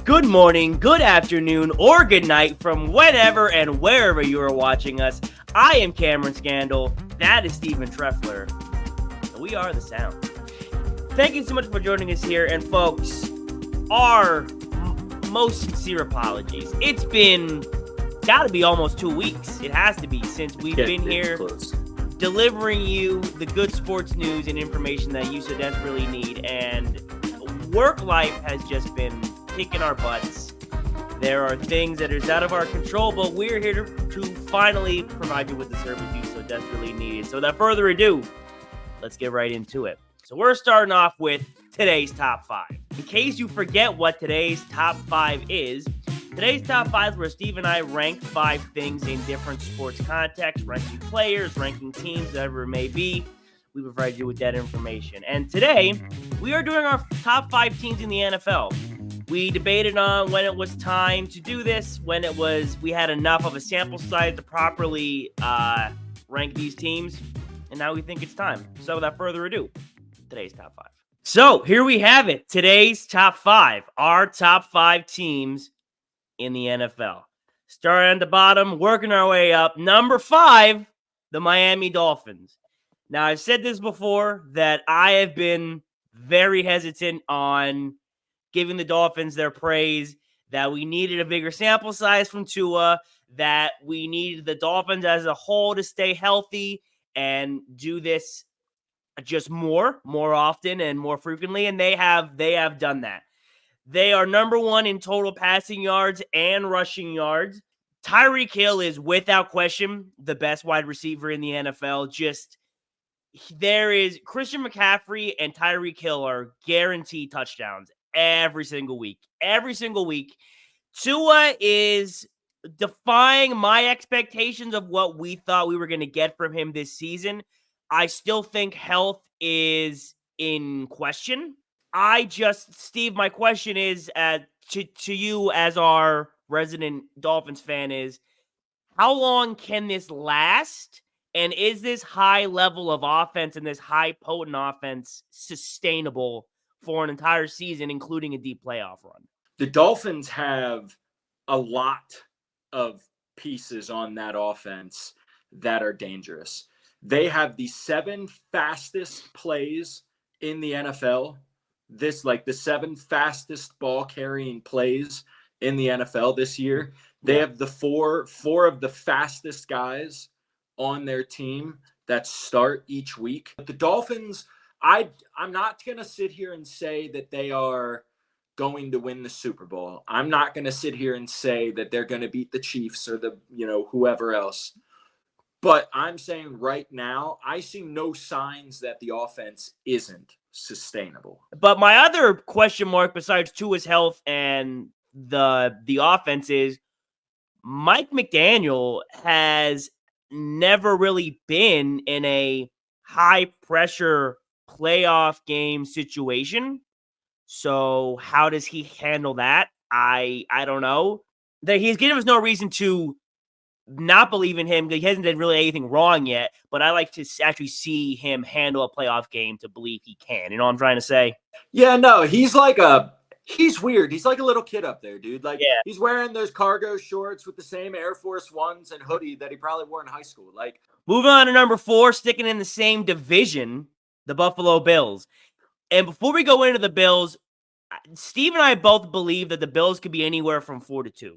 Good morning, good afternoon, or good night from whenever and wherever you are watching us. I am Cameron Scandal. That is Stephen Treffler. And we are The Sound. Thank you so much for joining us here. And folks, our most sincere apologies. It's been, gotta be almost 2 weeks. It has to be since we've been here delivering you the good sports news and information that you so desperately need. And work life has just been kicking our butts. There are things that is out of our control, but we're here to finally provide you with the service you so desperately needed. So without further ado, let's get right into it. So we're starting off with today's top 5. In case you forget what today's top 5 is, today's top 5 is where Steve and I rank 5 things in different sports contexts, ranking players, ranking teams, whatever it may be. We provide you with that information. And today, we are doing our top 5 teams in the NFL. We debated on when it was time to do this, when it was we had enough of a sample size to properly rank these teams, and now we think it's time. So without further ado, today's top 5. So here we have it, today's top 5, our top 5 teams in the NFL. Starting at the bottom, working our way up. Number 5, the Miami Dolphins. Now, I've said this before, that I have been very hesitant on giving the Dolphins their praise, that we needed a bigger sample size from Tua, that we needed the Dolphins as a whole to stay healthy and do this just more often and more frequently, and they have done that. They are number 1 in total passing yards and rushing yards. Tyreek Hill is without question the best wide receiver in the NFL. There is Christian McCaffrey and Tyreek Hill are guaranteed touchdowns every single week. Tua is defying my expectations of what we thought we were going to get from him this season. I still think health is in question. Steve, my question is to you as our resident Dolphins fan is, how long can this last? And is this high level of offense and this high potent offense sustainable for an entire season, including a deep playoff run? The Dolphins have a lot of pieces on that offense that are dangerous. They have the 7 fastest plays in the NFL. The 7 fastest ball carrying plays in the NFL this year. They have the four of the fastest guys on their team that start each week. But the Dolphins, I'm not going to sit here and say that they are going to win the Super Bowl. I'm not going to sit here and say that they're going to beat the Chiefs or whoever else. But I'm saying right now, I see no signs that the offense isn't sustainable. But my other question mark besides Tua's health and the offense is Mike McDaniel has never really been in a high pressure playoff game situation. So how does he handle that? I don't know. He's given us no reason to not believe in him. He hasn't done really anything wrong yet, but I like to actually see him handle a playoff game to believe he can. You know what I'm trying to say? Yeah, no, he's weird. He's like a little kid up there, dude. He's wearing those cargo shorts with the same Air Force Ones and hoodie that he probably wore in high school. Moving on to number 4, sticking in the same division, the Buffalo Bills. And before we go into the Bills, Steve and I both believe that the Bills could be anywhere from 4-2.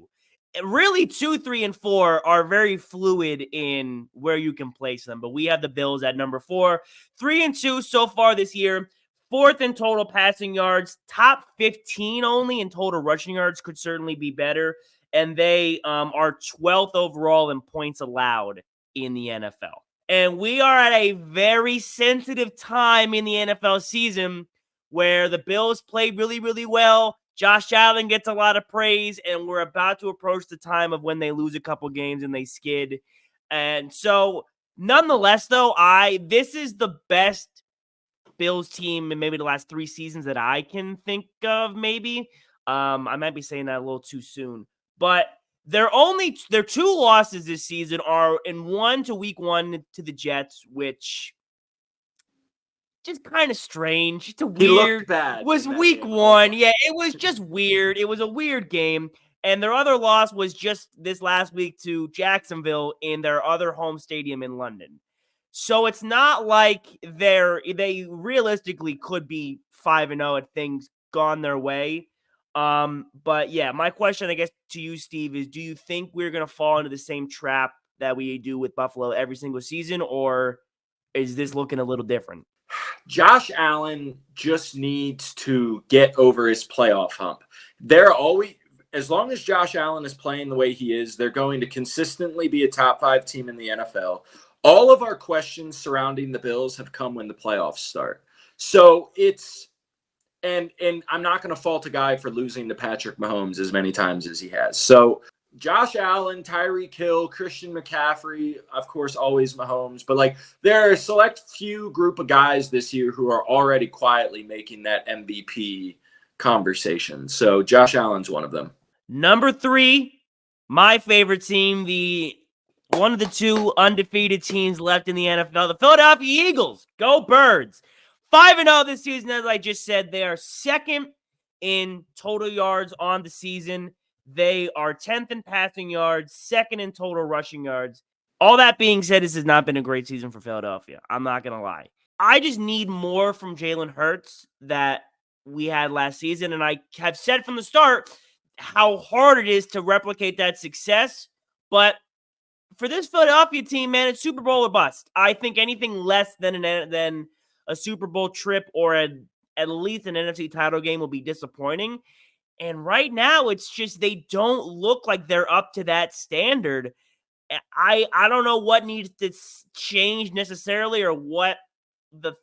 Really, 2, 3, and 4 are very fluid in where you can place them. But we have the Bills at number 4. 3 and 2 so far this year. 4th in total passing yards. Top 15 only in total rushing yards. Could certainly be better. And they are 12th overall in points allowed in the NFL. And we are at a very sensitive time in the NFL season where the Bills play really, really well. Josh Allen gets a lot of praise, and we're about to approach the time of when they lose a couple games and they skid. And so, nonetheless, though, this is the best Bills team in maybe the last 3 seasons that I can think of, maybe. I might be saying that a little too soon. But their 2 losses this season are in week 1 to the Jets, which just kind of strange. It's a He weird. looked bad. Was week one. Yeah, it was just weird. It was a weird game. And their other loss was just this last week to Jacksonville in their other home stadium in London. So it's not like they realistically could be 5-0 if things gone their way. But yeah, my question, I guess, to you, Steve, is do you think we're going to fall into the same trap that we do with Buffalo every single season, or is this looking a little different? Josh Allen just needs to get over his playoff hump. They're always, as long as Josh Allen is playing the way he is, they're going to consistently be a top 5 team in the NFL. All of our questions surrounding the Bills have come when the playoffs start. So it's, and I'm not going to fault a guy for losing to Patrick Mahomes as many times as he has. So Josh Allen, Tyreek Hill, Christian McCaffrey, of course, always Mahomes. But like there are a select few group of guys this year who are already quietly making that MVP conversation. So Josh Allen's one of them. Number 3, my favorite team, one of the 2 undefeated teams left in the NFL, the Philadelphia Eagles. Go Birds. 5-0 this season, as I just said. They are second in total yards on the season. They are 10th in passing yards, second in total rushing yards. All that being said, this has not been a great season for Philadelphia. I'm not going to lie. I just need more from Jalen Hurts that we had last season. And I have said from the start how hard it is to replicate that success. But for this Philadelphia team, man, it's Super Bowl or bust. I think anything less than a Super Bowl trip or at least an NFC title game will be disappointing. And right now, it's just they don't look like they're up to that standard. I don't know what needs to change necessarily or what the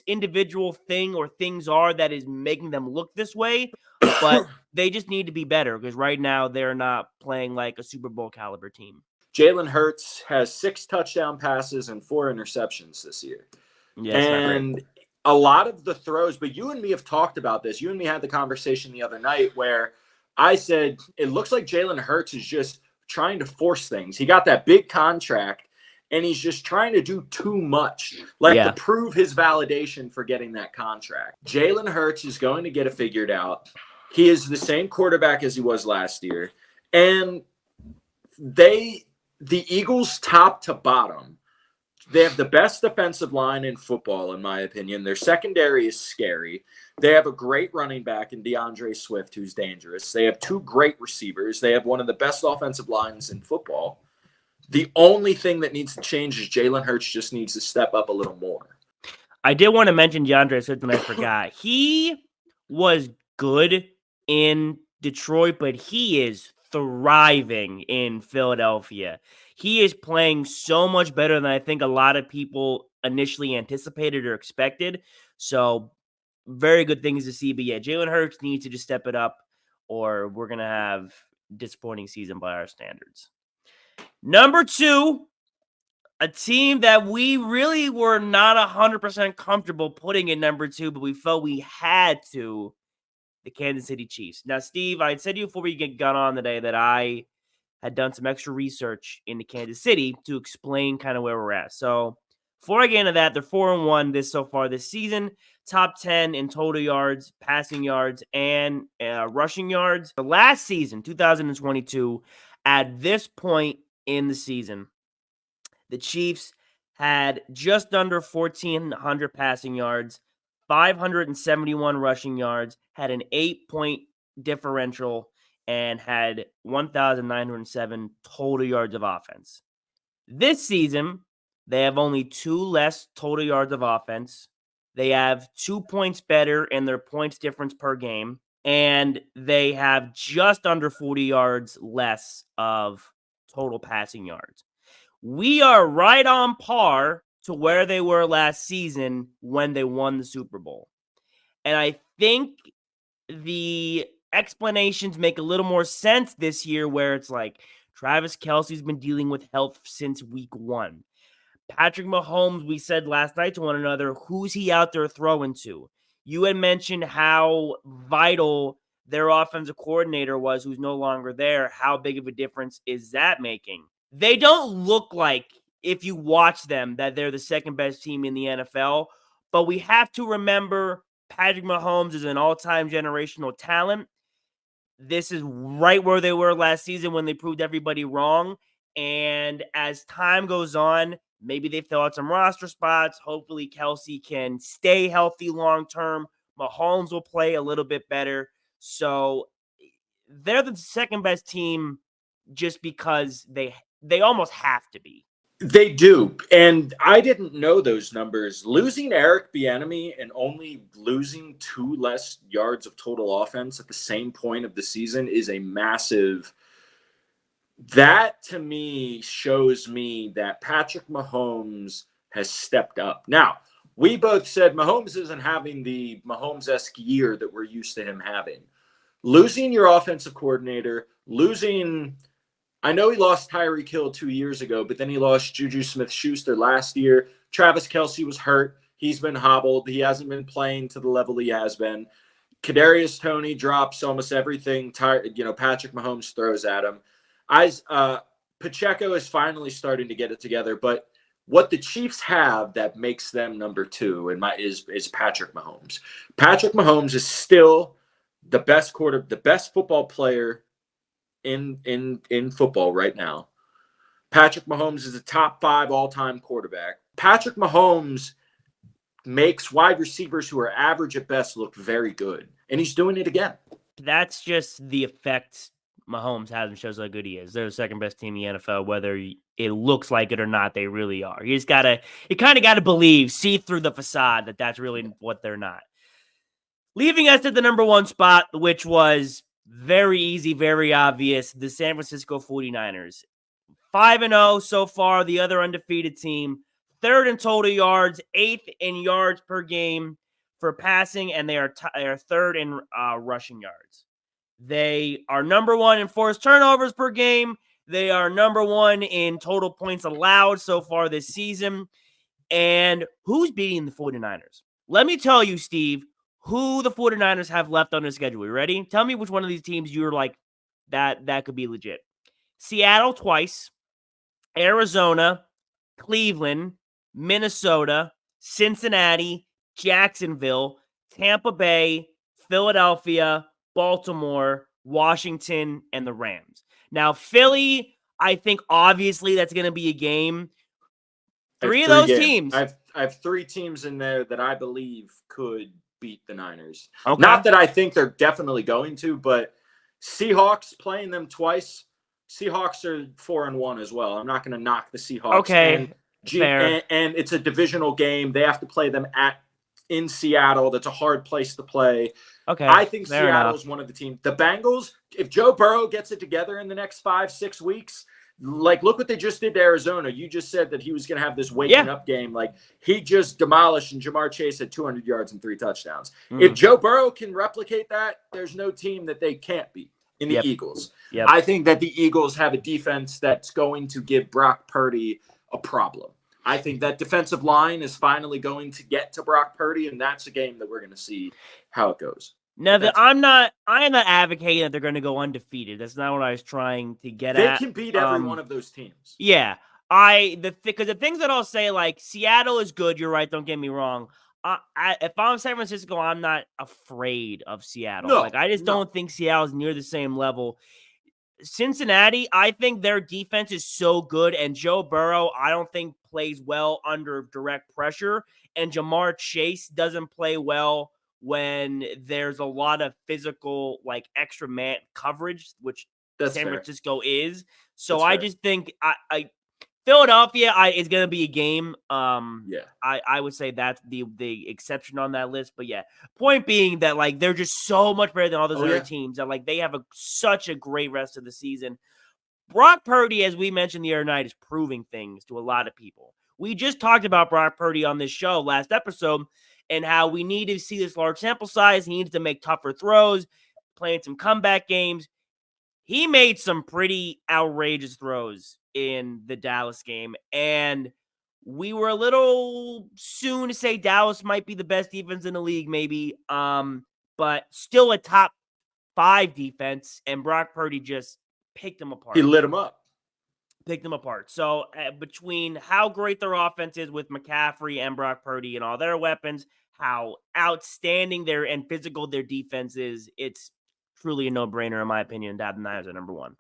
individual thing or things are that is making them look this way, but they just need to be better because right now they're not playing like a Super Bowl caliber team. Jalen Hurts has 6 touchdown passes and 4 interceptions this year. Yes, and a lot of the throws, but you and me have talked about this. You and me had the conversation the other night where I said, it looks like Jalen Hurts is just trying to force things. He got that big contract and he's just trying to do too much, to prove his validation for getting that contract. Jalen Hurts is going to get it figured out. He is the same quarterback as he was last year. And the Eagles, top to bottom, they have the best defensive line in football, in my opinion. Their secondary is scary. They have a great running back in DeAndre Swift, who's dangerous. They have 2 great receivers. They have one of the best offensive lines in football. The only thing that needs to change is Jalen Hurts just needs to step up a little more. I did want to mention DeAndre Swift, and I forgot. He was good in Detroit, but he is thriving in Philadelphia. He is playing so much better than I think a lot of people initially anticipated or expected. So very good things to see. But yeah, Jalen Hurts needs to just step it up or we're going to have a disappointing season by our standards. Number 2, a team that we really were not 100% comfortable putting in number 2, but we felt we had to, the Kansas City Chiefs. Now, Steve, I had said to you before we got on today that I had done some extra research into Kansas City to explain kind of where we're at. So before I get into that, they're 4-1 so far this season, top 10 in total yards, passing yards, and rushing yards. The last season, 2022, at this point in the season, the Chiefs had just under 1,400 passing yards, 571 rushing yards, had an 8-point differential, and had 1,907 total yards of offense. This season, they have only 2 less total yards of offense. They have 2 points better in their points difference per game, and they have just under 40 yards less of total passing yards. We are right on par to where they were last season when they won the Super Bowl. And I think the explanations make a little more sense this year where it's like Travis Kelce's been dealing with health since week 1. Patrick Mahomes, we said last night to one another, who's he out there throwing to? You had mentioned how vital their offensive coordinator was, who's no longer there. How big of a difference is that making? They don't look like, if you watch them, that they're the second best team in the NFL, But we have to remember Patrick Mahomes is an all-time generational talent. This is right where they were last season when they proved everybody wrong. And as time goes on, maybe they fill out some roster spots. Hopefully, Kelce can stay healthy long-term. Mahomes will play a little bit better. So they're the second best team just because they almost have to be. They do. And I didn't know those numbers. Losing Eric Bieniemy and only losing 2 less yards of total offense at the same point of the season is a massive. That to me shows me that Patrick Mahomes has stepped up. Now, we both said Mahomes isn't having the Mahomes-esque year that we're used to him having. Losing your offensive coordinator, I know he lost Tyreek Hill 2 years ago, but then he lost Juju Smith-Schuster last year. Travis Kelce was hurt. He's been hobbled. He hasn't been playing to the level he has been. Kadarius Toney drops almost everything Patrick Mahomes throws at him. Pacheco is finally starting to get it together, but what the Chiefs have that makes them number 2 is Patrick Mahomes. Patrick Mahomes is still the best football player in football right now. Patrick Mahomes is a top 5 all-time quarterback. Patrick Mahomes makes wide receivers who are average at best look very good, and he's doing it again. That's just the effect Mahomes has and shows how good he is. They're the second best team in the NFL, whether it looks like it or not. They really are. You kind of got to believe, see through the facade that that's really what they're not. Leaving us at the number 1 spot, which was very easy, very obvious, the San Francisco 49ers. 5-0 so far, the other undefeated team. 3rd in total yards, 8th in yards per game for passing, and they are 3rd in rushing yards. They are number 1 in forced turnovers per game. They are number 1 in total points allowed so far this season. And who's beating the 49ers? Let me tell you, Steve, who the 49ers have left on their schedule. You ready? Tell me which one of these teams you're like, that could be legit. Seattle twice, Arizona, Cleveland, Minnesota, Cincinnati, Jacksonville, Tampa Bay, Philadelphia, Baltimore, Washington, and the Rams. Now, Philly, I think obviously that's going to be a game. 3 of those teams. I have 3 teams in there that I believe could beat the Niners. Okay. Not that I think they're definitely going to, but Seahawks playing them twice. Seahawks are 4-1 as well. I'm not going to knock the Seahawks. Okay, fair. And it's a divisional game. They have to play them in Seattle. That's a hard place to play. Okay, I think Seattle is one of the teams. The Bengals, if Joe Burrow gets it together in the next 5-6 weeks, look what they just did to Arizona. You just said that he was going to have this waking up game. He just demolished, and Jamar Chase had 200 yards and 3 touchdowns. If Joe Burrow can replicate that, there's no team that they can't beat in the Eagles. Yep. I think that the Eagles have a defense that's going to give Brock Purdy a problem. I think that defensive line is finally going to get to Brock Purdy, and that's a game that we're going to see how it goes. Now, I am not advocating that they're going to go undefeated. That's not what I was trying to get at. They can beat every one of those teams. Yeah. Because the things that I'll say, like, Seattle is good. You're right. Don't get me wrong. If I'm San Francisco, I'm not afraid of Seattle. No, I just don't think Seattle's near the same level. Cincinnati, I think their defense is so good, and Joe Burrow, I don't think plays well under direct pressure, and Jamar Chase doesn't play well when there's a lot of physical, extra man coverage, which San Francisco is. So I just think Philadelphia is going to be a game. I would say that's the exception on that list. But yeah, point being that they're just so much better than all those other teams that they have such a great rest of the season. Brock Purdy, as we mentioned the other night, is proving things to a lot of people. We just talked about Brock Purdy on this show last episode and how we need to see this large sample size. He needs to make tougher throws, playing some comeback games. He made some pretty outrageous throws in the Dallas game, and we were a little soon to say Dallas might be the best defense in the league, maybe, but still a top 5 defense, and Brock Purdy just picked them apart. He lit them up. pick them apart. So between how great their offense is with McCaffrey and Brock Purdy and all their weapons, how outstanding and physical their defense is, it's truly a no-brainer in my opinion to have the Niners at number one.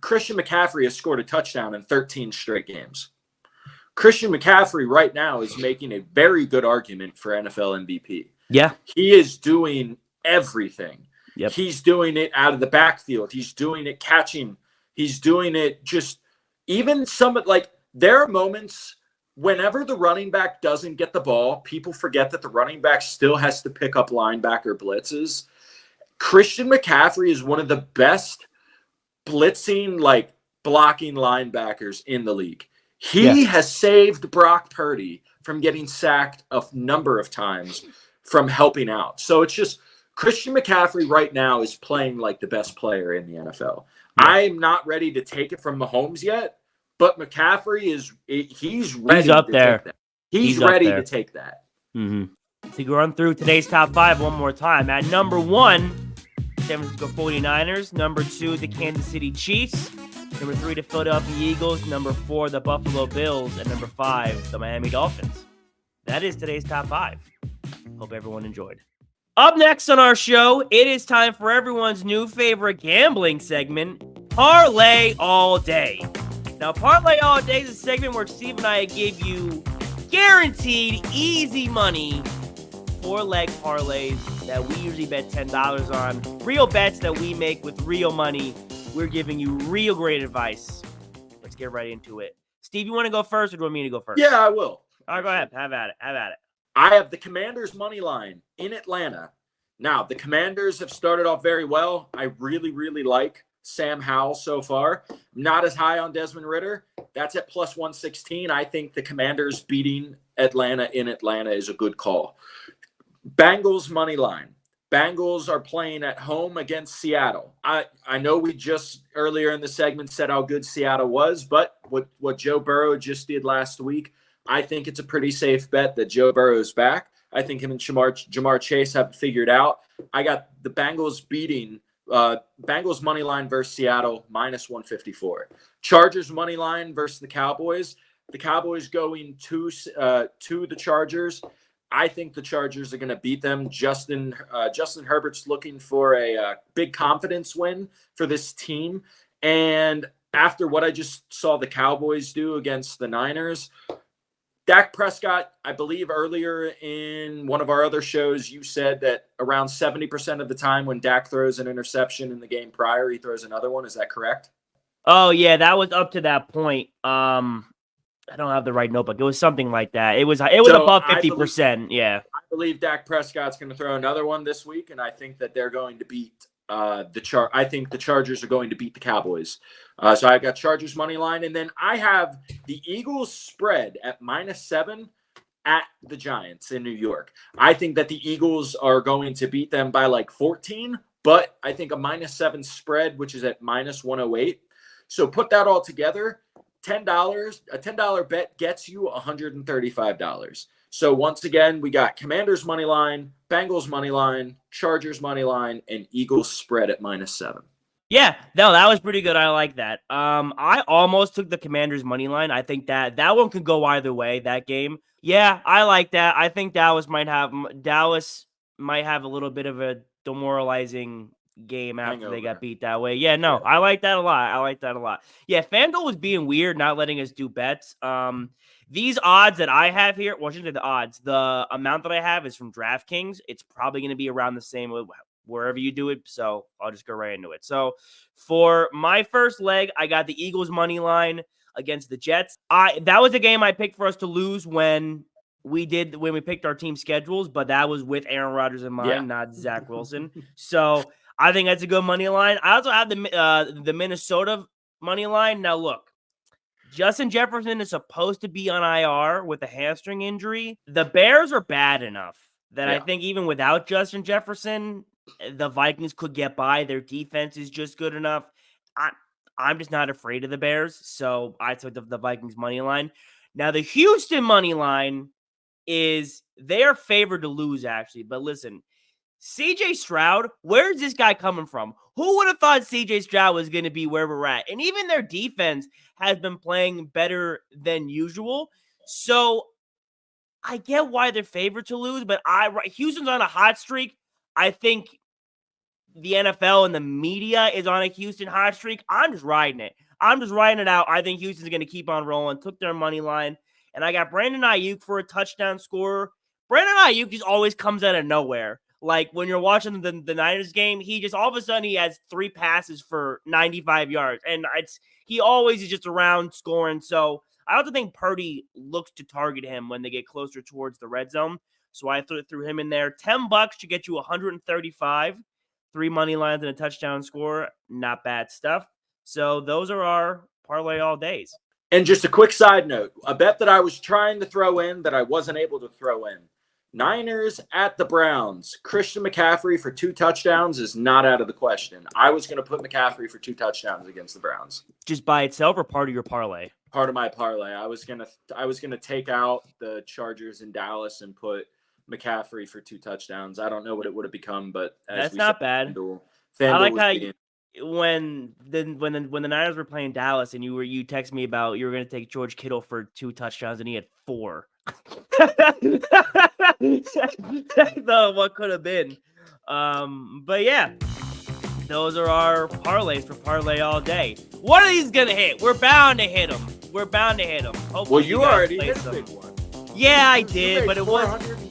Christian McCaffrey has scored a touchdown in 13 straight games. Christian McCaffrey right now is making a very good argument for NFL MVP. Yeah. He is doing everything. Yep. He's doing it out of the backfield. He's doing it catching. He's doing it just even there are moments whenever the running back doesn't get the ball, people forget that the running back still has to pick up linebacker blitzes. Christian McCaffrey is one of the best blitzing, blocking linebackers in the league. He has saved Brock Purdy from getting sacked a number of times from helping out. So it's just Christian McCaffrey right now is playing like the best player in the NFL. Yeah. I'm not ready to take it from Mahomes yet, but McCaffrey he's ready. He's up there. Take that. He's ready to take that. Mm-hmm. So you run through today's top five one more time. At number one, San Francisco 49ers. Number two, the Kansas City Chiefs. Number three, the Philadelphia Eagles. Number four, the Buffalo Bills. And number five, the Miami Dolphins. That is today's top five. Hope everyone enjoyed. Up next on our show, it is time for everyone's new favorite gambling segment, Parlay All Day. Now, Parlay All Day is a segment where Steve and I give you guaranteed easy money, 4-leg parlays that we usually bet $10 on. Real bets that we make with real money. We're giving you real great advice. Let's get right into it. Steve, you want to go first or do you want me to go first? Yeah, I will. All right, go ahead. Have at it. I have the Commanders money line in Atlanta. Now, the Commanders have started off very well. I really, really like Sam Howell so far. Not as high on Desmond Ridder. That's at plus 116. I think the Commanders beating Atlanta in Atlanta is a good call. Bengals money line. Bengals are playing at home against Seattle. I know we just earlier in the segment said how good Seattle was, but what Joe Burrow just did last week, I think it's a pretty safe bet that Joe Burrow's back. I think him and Jamar Chase have it figured out. I got the Bengals beating Bengals money line versus Seattle minus 154. Chargers money line versus the Cowboys. The Cowboys going to the Chargers. I think the Chargers are going to beat them. Justin Herbert's looking for a big confidence win for this team. And after what I just saw the Cowboys do against the Niners, Dak Prescott, I believe earlier in one of our other shows, you said that around 70% of the time when Dak throws an interception in the game prior, he throws another one. Is that correct? Oh, yeah, that was up to that point. I don't have the right notebook. It was something like that. It was above 50%. Yeah. I believe Dak Prescott's going to throw another one this week, and I think that they're going to beat I think the Chargers are going to beat the Cowboys. So I've got Chargers money line, and then I have the Eagles spread at -7 at the Giants in New York. I think that the Eagles are going to beat them by 14, but I think a -7 spread, which is at -108. So put that all together, $10, a $10 bet gets you $135. So once again, we got Commanders money line, Bengals money line, Chargers money line, and Eagles spread at -7. Yeah, no, that was pretty good. I like that. I almost took the Commanders money line. I think that one could go either way, that game. Yeah, I like that. I think Dallas might have a little bit of a demoralizing game after they got beat that way. Yeah, no, I like that a lot. Yeah, FanDuel was being weird, not letting us do bets. These odds that I have here, well, I shouldn't say the odds. The amount that I have is from DraftKings. It's probably going to be around the same wherever you do it, so I'll just go right into it. So for my first leg, I got the Eagles money line against the Jets. That was a game I picked for us to lose when we picked our team schedules, but that was with Aaron Rodgers in mind, not Zach Wilson. So I think that's a good money line. I also have the Minnesota money line. Now look, Justin Jefferson is supposed to be on IR with a hamstring injury. The Bears are bad enough that I think even without Justin Jefferson, the Vikings could get by. Their defense is just good enough. I'm just not afraid of the Bears, so I took the Vikings money line. Now the Houston money line is they are favored to lose actually, but listen, CJ Stroud, where's this guy coming from? Who would have thought CJ Stroud was going to be where we're at? And even their defense has been playing better than usual. So I get why they're favored to lose, but Houston's on a hot streak. I think the NFL and the media is on a Houston hot streak. I'm just riding it. I'm just riding it out. I think Houston's going to keep on rolling. Took their money line. And I got Brandon Ayuk for a touchdown scorer. Brandon Ayuk just always comes out of nowhere. Like when you're watching the Niners game, he just all of a sudden he has 3 passes for 95 yards. And he always is just around scoring. So I also think Purdy looks to target him when they get closer towards the red zone. So I threw him in there. $10 to get you 135. 3 money lines and a touchdown score. Not bad stuff. So those are our parlay all days. And just a quick side note, a bet that I was trying to throw in that I wasn't able to throw in. Niners at the Browns. Christian McCaffrey for 2 touchdowns is not out of the question. I was going to put McCaffrey for 2 touchdowns against the Browns. Just by itself or part of your parlay? Part of my parlay. I was gonna take out the Chargers in Dallas and put McCaffrey for 2 touchdowns. I don't know what it would have become, but that's not bad. FanDuel I like how when the Niners were playing Dallas and you text me about you were going to take George Kittle for 2 touchdowns and he had 4. No, what could have been. But yeah, those are our parlays for parlay all day. One of these gonna hit. We're bound to hit them. Hopefully well, you already hit a big one. Yeah, I did, but it was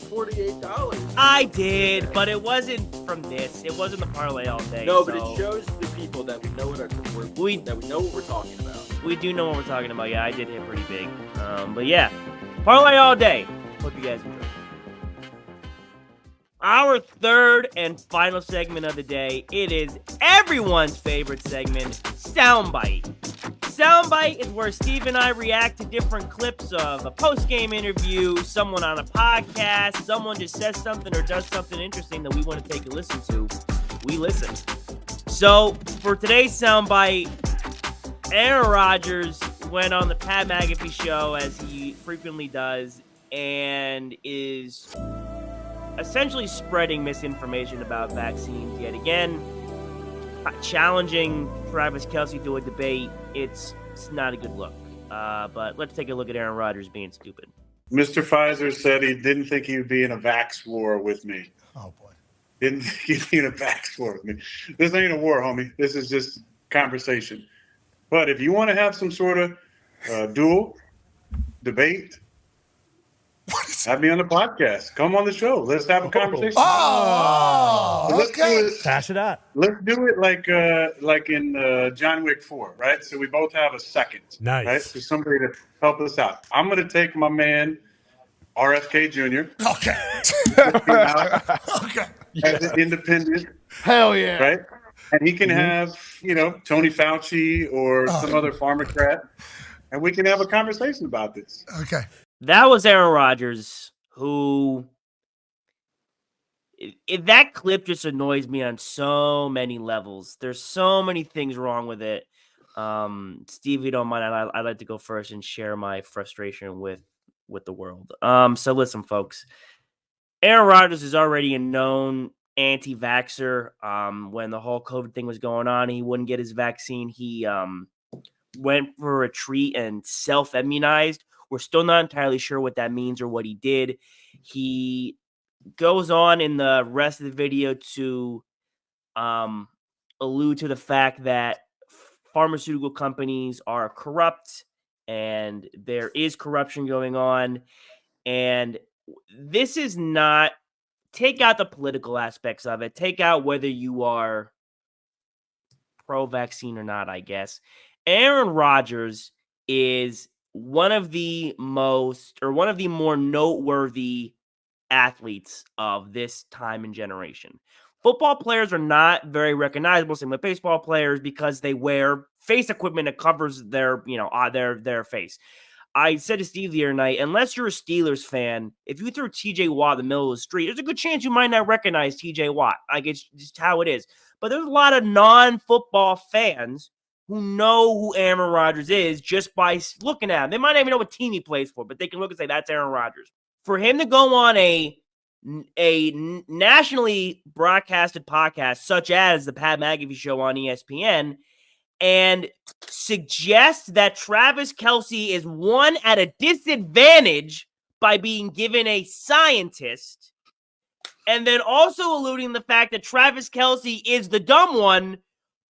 $448. I did, but it wasn't from this. It wasn't the parlay all day. No, but it shows the people that we know that we know what we're talking about. We do know what we're talking about. Yeah, I did hit pretty big. But yeah, parlay all day. Hope you guys enjoy. Our third and final segment of the day. It is everyone's favorite segment, Soundbite. Soundbite is where Steve and I react to different clips of a post-game interview, someone on a podcast, someone just says something or does something interesting that we want to take a listen to. We listen. So for today's Soundbite, Aaron Rodgers went on the Pat McAfee Show, as he frequently does, and is essentially spreading misinformation about vaccines yet again, challenging Travis Kelce to a debate. It's not a good look. But let's take a look at Aaron Rodgers being stupid. Mr. Pfizer said he didn't think he'd be in a vax war with me. Oh, boy. Didn't think he'd be in a vax war with me. This ain't a war, homie. This is just conversation. But if you want to have some sort of duel, debate, have me on the podcast. Come on the show. Let's have a conversation. Okay. Pass it out. Let's do it like in John Wick 4, right? So we both have a second. Nice. Right? So somebody to help us out. I'm going to take my man, RFK Jr. Okay. Okay. As an independent. Hell yeah. Right? And he can have, Tony Fauci or some other pharmacrat. And we can have a conversation about this. Okay. That was Aaron Rodgers, who that clip just annoys me on so many levels. There's so many things wrong with it. Steve, if you don't mind, I'd like to go first and share my frustration with the world. So listen, folks. Aaron Rodgers is already a known anti-vaxxer. When the whole COVID thing was going on, he wouldn't get his vaccine. He went for a retreat and self-immunized. We're still not entirely sure what that means or what he did. He goes on in the rest of the video to allude to the fact that pharmaceutical companies are corrupt and there is corruption going on. And this is not, take out the political aspects of it. Take out whether you are pro-vaccine or not, I guess. Aaron Rodgers is one of the more noteworthy athletes of this time and generation. Football players are not very recognizable, same with baseball players, because they wear face equipment that covers their face. I said to Steve the other night, unless you're a Steelers fan, if you threw TJ Watt in the middle of the street, there's a good chance you might not recognize TJ Watt. Like, it's just how it is. But there's a lot of non-football fans who know who Aaron Rodgers is just by looking at him. They might not even know what team he plays for, but they can look and say, that's Aaron Rodgers. For him to go on a nationally broadcasted podcast such as the Pat McAfee Show on ESPN and suggest that Travis Kelce is one at a disadvantage by being given a scientist, and then also alluding to the fact that Travis Kelce is the dumb one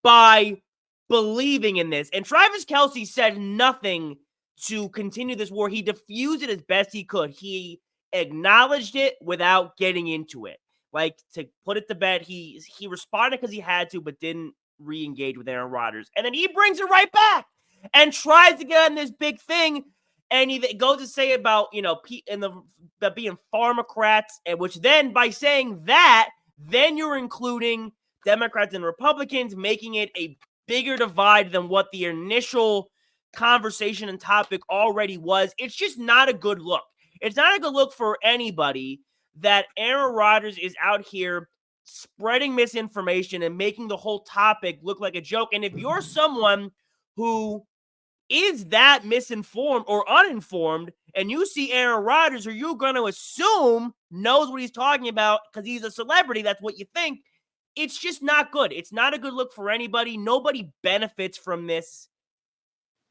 by believing in this. And Travis Kelce said nothing to continue this war. He diffused it as best he could. He acknowledged it without getting into it. Like, to put it to bed, he responded because he had to, but didn't re-engage with Aaron Rodgers. And then he brings it right back and tries to get on this big thing. And he goes to say about, about being pharmacrats, and which then, by saying that, then you're including Democrats and Republicans, making it a bigger divide than what the initial conversation and topic already was. It's just not a good look. It's not a good look for anybody that Aaron Rodgers is out here spreading misinformation and making the whole topic look like a joke. And if you're someone who is that misinformed or uninformed, and you see Aaron Rodgers, or you're going to assume knows what he's talking about because he's a celebrity, that's what you think, it's just not good. It's not a good look for anybody. Nobody benefits from this.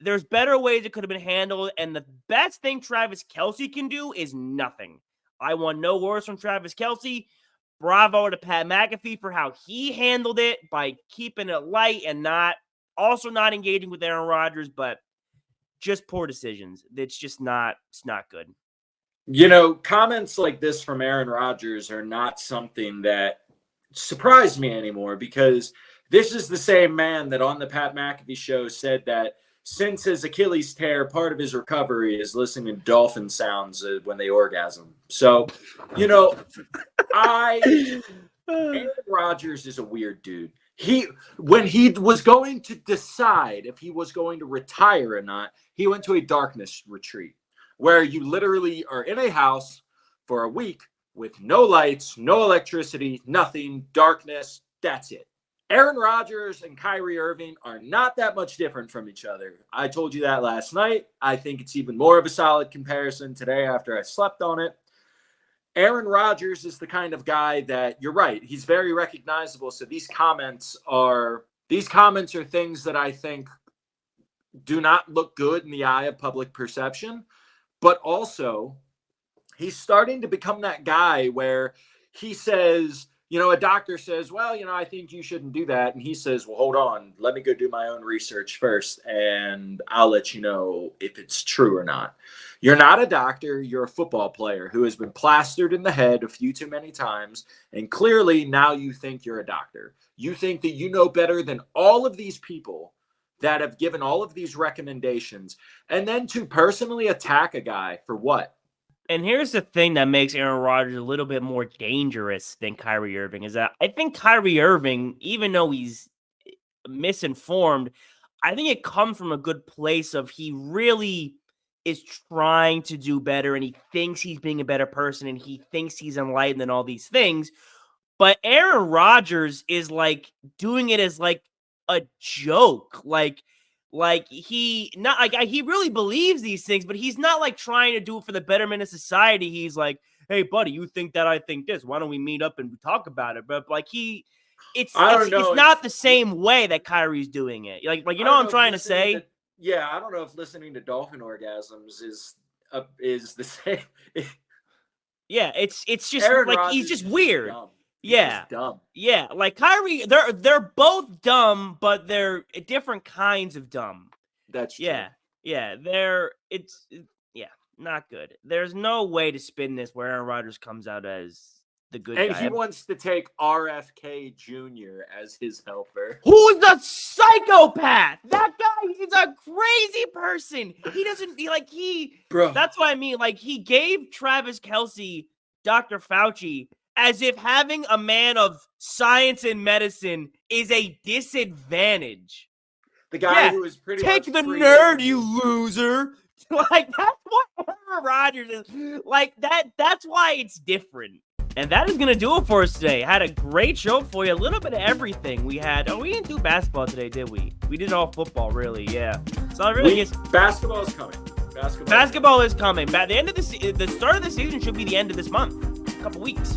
There's better ways it could have been handled, and the best thing Travis Kelce can do is nothing. I want no words from Travis Kelce. Bravo to Pat McAfee for how he handled it by keeping it light and not engaging with Aaron Rodgers, but just poor decisions. It's not good. Comments like this from Aaron Rodgers are not something that surprise me anymore, because this is the same man that on the Pat McAfee Show said that since his Achilles tear, part of his recovery is listening to dolphin sounds when they orgasm. So, Aaron Rodgers is a weird dude. When he was going to decide if he was going to retire or not, he went to a darkness retreat where you literally are in a house for a week with no lights, no electricity, nothing, darkness. That's it. Aaron Rodgers and Kyrie Irving are not that much different from each other. I told you that last night. I think it's even more of a solid comparison today after I slept on it. Aaron Rodgers is the kind of guy that, you're right, he's very recognizable. So these comments are things that I think do not look good in the eye of public perception. But also, he's starting to become that guy where he says, a doctor says, well, I think you shouldn't do that. And he says, well, hold on, let me go do my own research first, and I'll let you know if it's true or not. You're not a doctor. You're a football player who has been plastered in the head a few too many times. And clearly now you think you're a doctor. You think that you know better than all of these people that have given all of these recommendations. And then to personally attack a guy for what? And here's the thing that makes Aaron Rodgers a little bit more dangerous than Kyrie Irving is that I think Kyrie Irving, even though he's misinformed, I think it comes from a good place of he really is trying to do better, and he thinks he's being a better person, and he thinks he's enlightened and all these things. But Aaron Rodgers is like doing it as like a joke, he really believes these things, but he's not like trying to do it for the betterment of society. He's like, hey, buddy, you think that I think this. Why don't we meet up and talk about it? But it's not the same way that Kyrie's doing it. Like what I'm trying to say? I don't know if listening to dolphin orgasms is the same. Yeah, it's just Aaron like Rodgers he's just weird. Dumb. Yeah, dumb. Yeah, like Kyrie, they're both dumb, but they're different kinds of dumb. That's true. Yeah, not good. There's no way to spin this where Aaron Rodgers comes out as the good guy. And he wants to take RFK Jr. as his helper. Who's the psychopath? That guy is a crazy person. Bro. That's what I mean. Like, he gave Travis Kelce Dr. Fauci as if having a man of science and medicine is a disadvantage. The guy who is pretty take much the nerd, you loser. Like, that's what Aaron Rodgers is. Like, that's why it's different. And that is going to do it for us today. Had a great show for you. A little bit of everything. We didn't do basketball today, did we? We did all football, really, yeah. So I really guess basketball is coming. Basketball is coming. At the end of the start of the season should be the end of this month. couple weeks.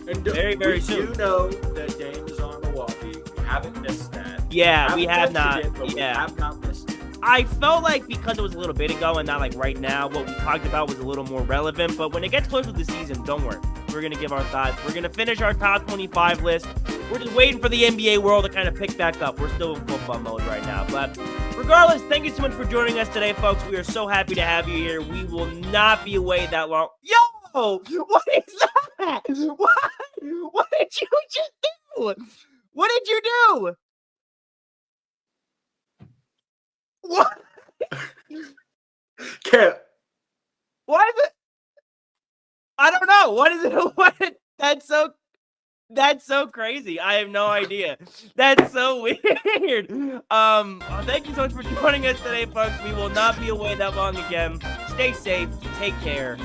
And Very soon. You know that Dame is on Milwaukee. We haven't missed that. Yeah, we have not. We have not missed it. I felt like because it was a little bit ago and not like right now, what we talked about was a little more relevant. But when it gets closer to the season, don't worry. We're going to give our thoughts. We're going to finish our top 25 list. We're just waiting for the NBA world to kind of pick back up. We're still in football mode right now. But regardless, thank you so much for joining us today, folks. We are so happy to have you here. We will not be away that long. Yo! What is that? What did you just do? What did you do? What? Can't. What is it? I don't know. What is it? What? That's so crazy. I have no idea. That's so weird. Thank you so much for joining us today, folks. We will not be away that long again. Stay safe. Take care.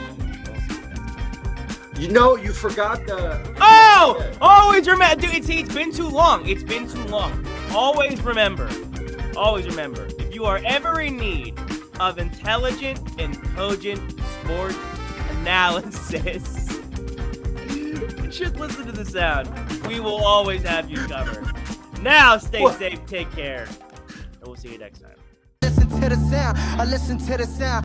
You know, you forgot the. Oh! Always remember. Dude, it's been too long. It's been too long. Always remember. If you are ever in need of intelligent and cogent sports analysis, just listen to the sound. We will always have you covered. Now, stay safe, take care, and we'll see you next time. Listen to the sound. I listen to the sound.